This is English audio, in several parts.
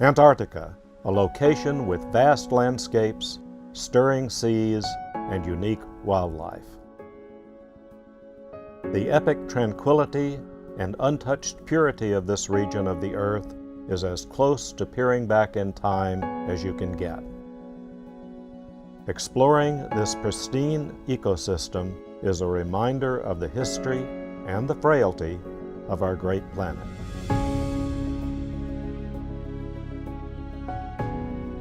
Antarctica, a location with vast landscapes, stirring seas, and unique wildlife. The epic tranquility and untouched purity of this region of the Earth is as close to peering back in time as you can get. Exploring this pristine ecosystem is a reminder of the history and the frailty of our great planet.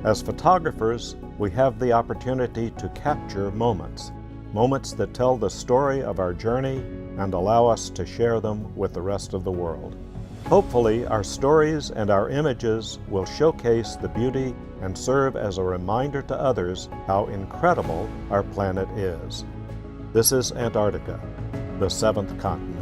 As photographers, we have the opportunity to capture moments that tell the story of our journey and allow us to share them with the rest of the world. Hopefully, our stories and our images will showcase the beauty and serve as a reminder to others how incredible our planet is. This is Antarctica, the seventh continent.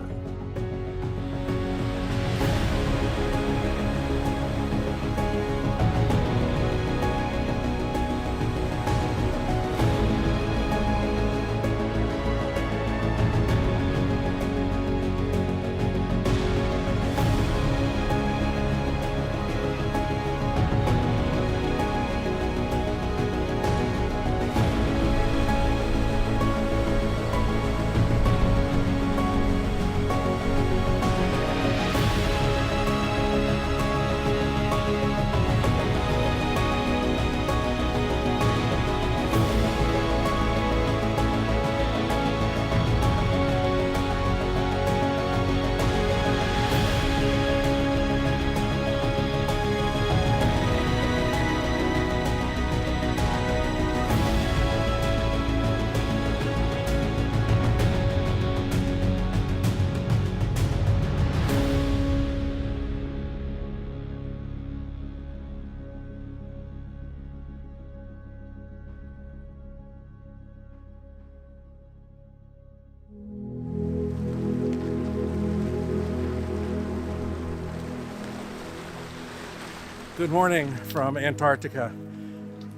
Good morning from Antarctica.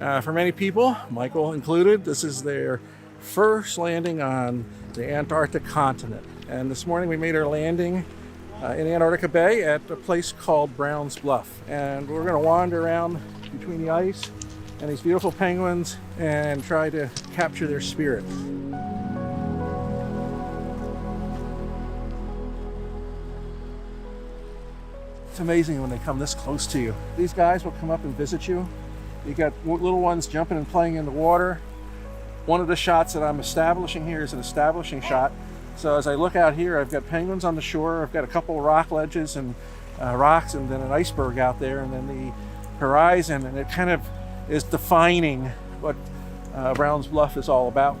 For many people, Michael included, this is their first landing on the Antarctic continent. And this morning we made our landing in Antarctica Bay at a place called Browns Bluff. And we're going to wander around between the ice and these beautiful penguins and try to capture their spirits. It's amazing when they come this close to you. These guys will come up and visit you. You got little ones jumping and playing in the water. One of the shots that I'm establishing here is an establishing shot. So as I look out here, I've got penguins on the shore. I've got a couple of rock ledges and rocks, and then an iceberg out there, and then the horizon, and it kind of is defining what Browns Bluff is all about.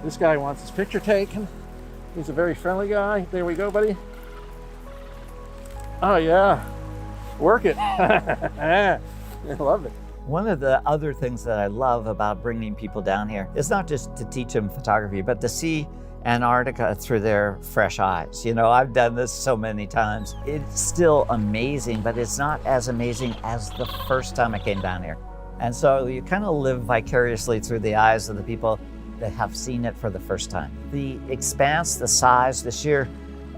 This guy wants his picture taken. He's a very friendly guy. There we go, buddy. Oh yeah, work it. I love it. One of the other things that I love about bringing people down here is not just to teach them photography, but to see Antarctica through their fresh eyes. You know, I've done this so many times. It's still amazing, but it's not as amazing as the first time I came down here. And so you kind of live vicariously through the eyes of the people that have seen it for the first time. The expanse, the size, the sheer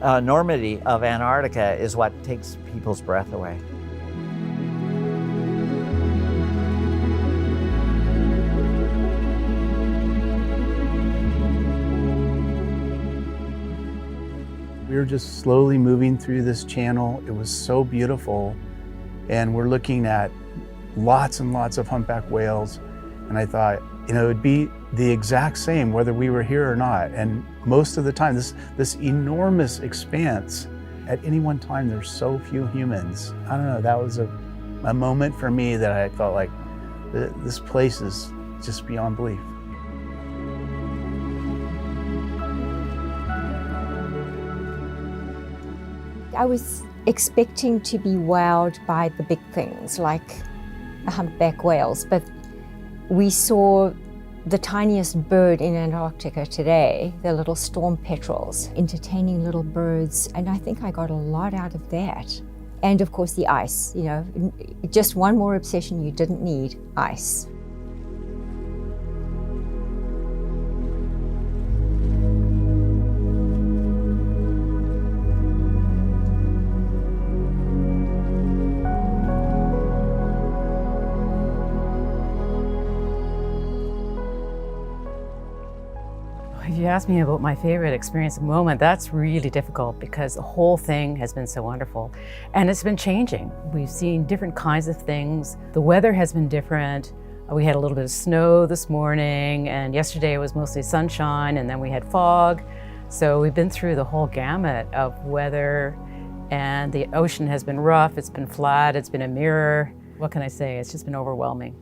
enormity of Antarctica is what takes people's breath away. We were just slowly moving through this channel. It was so beautiful. And we're looking at lots and lots of humpback whales. And I thought, you know, it'd be the exact same whether we were here or not. And most of the time, this enormous expanse, at any one time, there's so few humans. I don't know, that was a moment for me that I felt like this place is just beyond belief. I was expecting to be wowed by the big things like the humpback whales, but we saw the tiniest bird in Antarctica today, the little storm petrels, entertaining little birds, and I think I got a lot out of that. And of course the ice, you know, just one more obsession you didn't need, ice. If you ask me about my favorite experience and moment, that's really difficult because the whole thing has been so wonderful. And it's been changing. We've seen different kinds of things. The weather has been different. We had a little bit of snow this morning, and yesterday it was mostly sunshine, and then we had fog. So we've been through the whole gamut of weather, and the ocean has been rough, it's been flat, it's been a mirror. What can I say? It's just been overwhelming.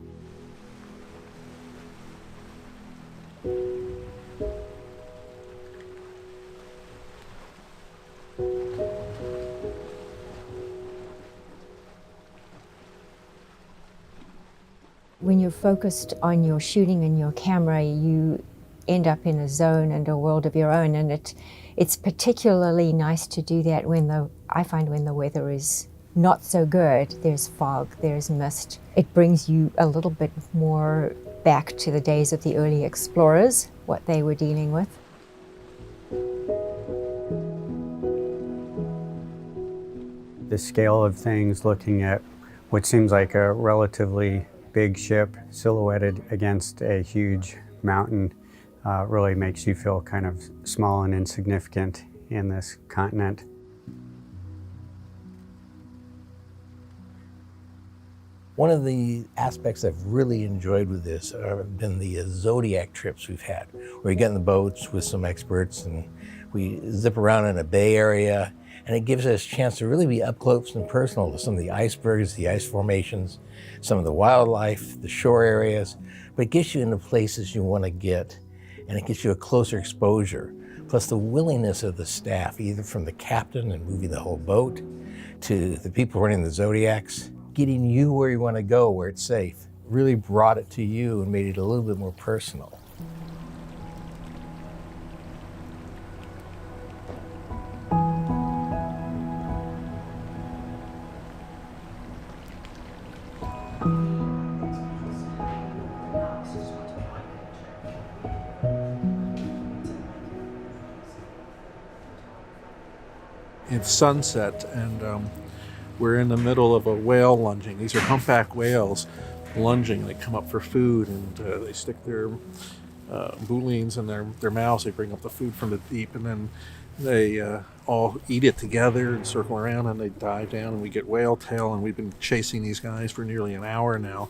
When you're focused on your shooting and your camera, you end up in a zone and a world of your own, and it's particularly nice to do that I find when the weather is not so good. There's fog, there's mist. It brings you a little bit more back to the days of the early explorers, what they were dealing with. The scale of things, looking at what seems like a relatively big ship silhouetted against a huge mountain really makes you feel kind of small and insignificant in this continent. One of the aspects I've really enjoyed with this have been the Zodiac trips we've had, where you get in the boats with some experts and we zip around in a bay area, and it gives us a chance to really be up close and personal to some of the icebergs, the ice formations, some of the wildlife, the shore areas, but it gets you into places you want to get, and it gets you a closer exposure. Plus the willingness of the staff, either from the captain and moving the whole boat, to the people running the Zodiacs, getting you where you want to go, where it's safe, really brought it to you and made it a little bit more personal. It's sunset, and we're in the middle of a whale lunging. These are humpback whales lunging. They come up for food, and they stick their boulenes in their mouths. They bring up the food from the deep, and then they all eat it together and circle around, and they dive down, and we get whale tail. And we've been chasing these guys for nearly an hour now,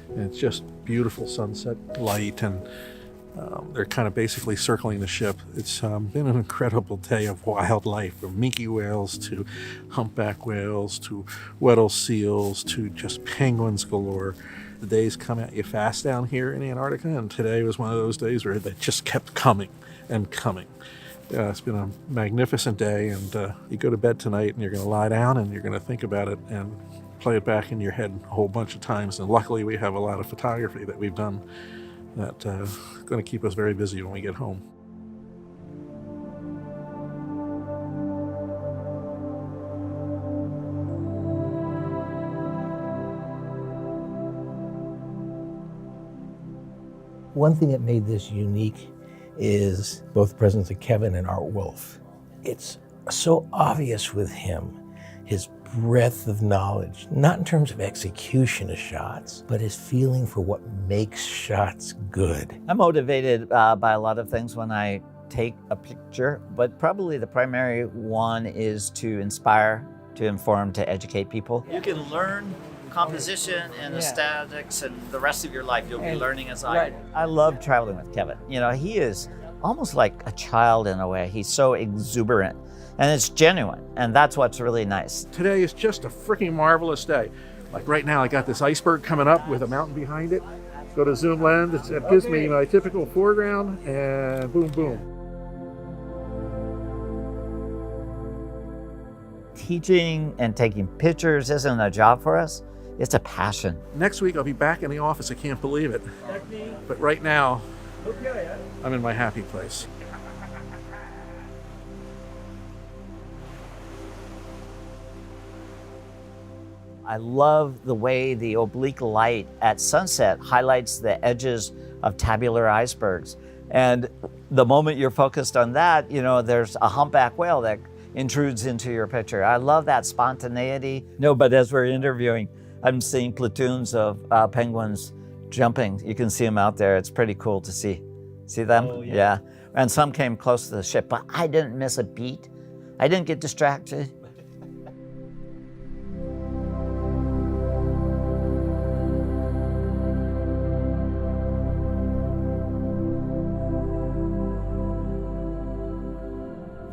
and it's just beautiful sunset light, and they're kind of basically circling the ship. It's been an incredible day of wildlife, from minke whales to humpback whales to Weddell seals to just penguins galore. The days come at you fast down here in Antarctica, and today was one of those days where they just kept coming and coming. It's been a magnificent day, and you go to bed tonight and you're going to lie down and you're going to think about it and play it back in your head a whole bunch of times. And luckily we have a lot of photography that we've done that's going to keep us very busy when we get home. One thing that made this unique is both the presence of Kevin and Art Wolf. It's so obvious with him, his breadth of knowledge, not in terms of execution of shots, but his feeling for what makes shots good. I'm motivated by a lot of things when I take a picture, but probably the primary one is to inspire, to inform, to educate people. You can learn composition and aesthetics, and the rest of your life you'll be learning as I do. I love traveling with Kevin. You know, he is almost like a child in a way. He's so exuberant, and it's genuine, and that's what's really nice. Today is just a freaking marvelous day. Like right now, I got this iceberg coming up with a mountain behind it. Go to zoom lens, it gives me my typical foreground, and boom, boom. Teaching and taking pictures isn't a job for us, it's a passion. Next week, I'll be back in the office. I can't believe it. But right now, I'm in my happy place. I love the way the oblique light at sunset highlights the edges of tabular icebergs. And the moment you're focused on that, you know, there's a humpback whale that intrudes into your picture. I love that spontaneity. No, but as we're interviewing, I'm seeing platoons of penguins jumping. You can see them out there. It's pretty cool to see. See them? Oh, yeah. Yeah. And some came close to the ship, but I didn't miss a beat. I didn't get distracted.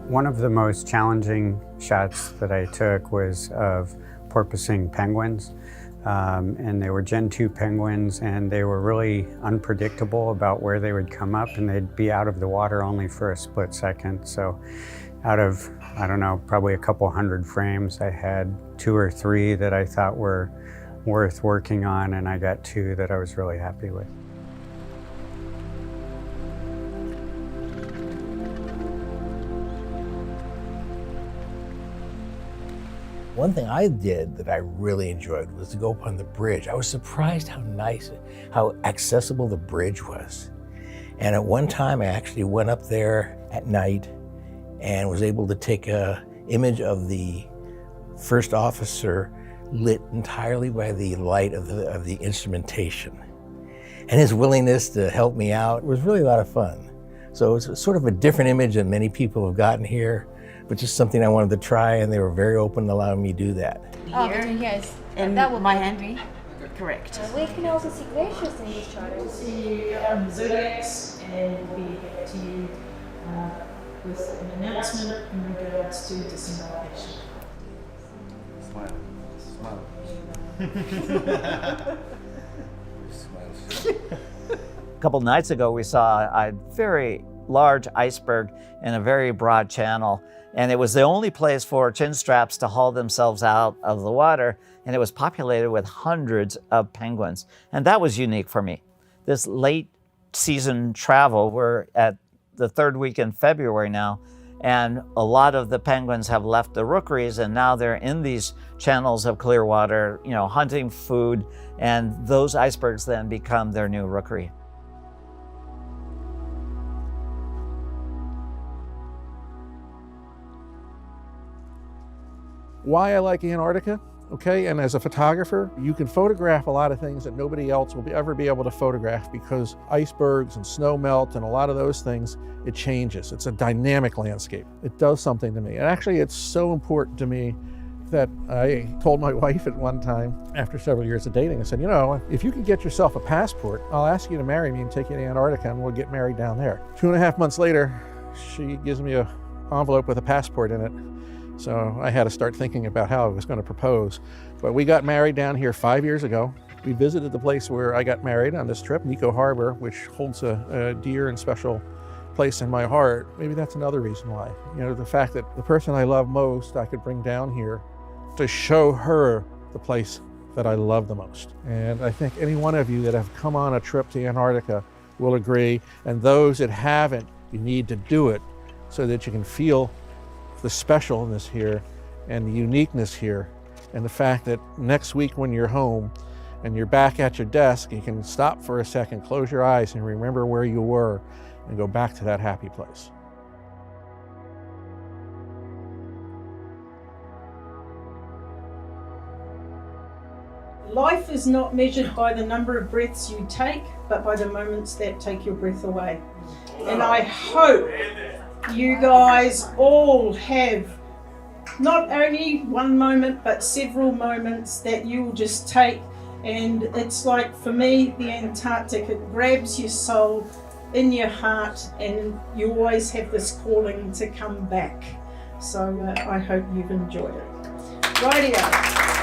One of the most challenging shots that I took was of porpoising penguins. And they were Gen 2 penguins, and they were really unpredictable about where they would come up, and they'd be out of the water only for a split second. So out of, I don't know, probably a couple hundred frames, I had 2 or 3 that I thought were worth working on, and I got 2 that I was really happy with. One thing I did that I really enjoyed was to go up on the bridge. I was surprised how nice, how accessible the bridge was. And at one time I actually went up there at night and was able to take an image of the first officer lit entirely by the light of the instrumentation. And his willingness to help me out was really a lot of fun. So it was sort of a different image than many people have gotten here, but just something I wanted to try, and they were very open to allowing me to do that. Here, yes, and that was my Henry. Correct. We can also see glaciers in these charts. See zodiacs, and we get to you with an announcement in regards to disintegration. Smile. Smile. A couple nights ago, we saw a very large iceberg in a very broad channel, and it was the only place for chin straps to haul themselves out of the water, and it was populated with hundreds of penguins, and that was unique for me. This late season travel, we're at the 3rd week in February now, and a lot of the penguins have left the rookeries, and now they're in these channels of clear water, you know, hunting food, and those icebergs then become their new rookery. Why I like Antarctica, okay, and as a photographer, you can photograph a lot of things that nobody else will ever be able to photograph, because icebergs and snow melt and a lot of those things, it changes. It's a dynamic landscape. It does something to me. And actually, it's so important to me that I told my wife at one time, after several years of dating, I said, you know, if you can get yourself a passport, I'll ask you to marry me and take you to Antarctica, and we'll get married down there. 2.5 months later, she gives me an envelope with a passport in it. So I had to start thinking about how I was going to propose. But we got married down here 5 years ago. We visited the place where I got married on this trip, Nico Harbor, which holds a dear and special place in my heart. Maybe that's another reason why. You know, the fact that the person I love most, I could bring down here to show her the place that I love the most. And I think any one of you that have come on a trip to Antarctica will agree. And those that haven't, you need to do it so that you can feel the specialness here and the uniqueness here, and the fact that next week when you're home and you're back at your desk, you can stop for a second, close your eyes, and remember where you were and go back to that happy place. Life is not measured by the number of breaths you take, but by the moments that take your breath away. And I hope you guys all have not only one moment, but several moments that you'll just take. And it's like, for me, the Antarctic, it grabs your soul in your heart, and you always have this calling to come back. So I hope you've enjoyed it. Rightio.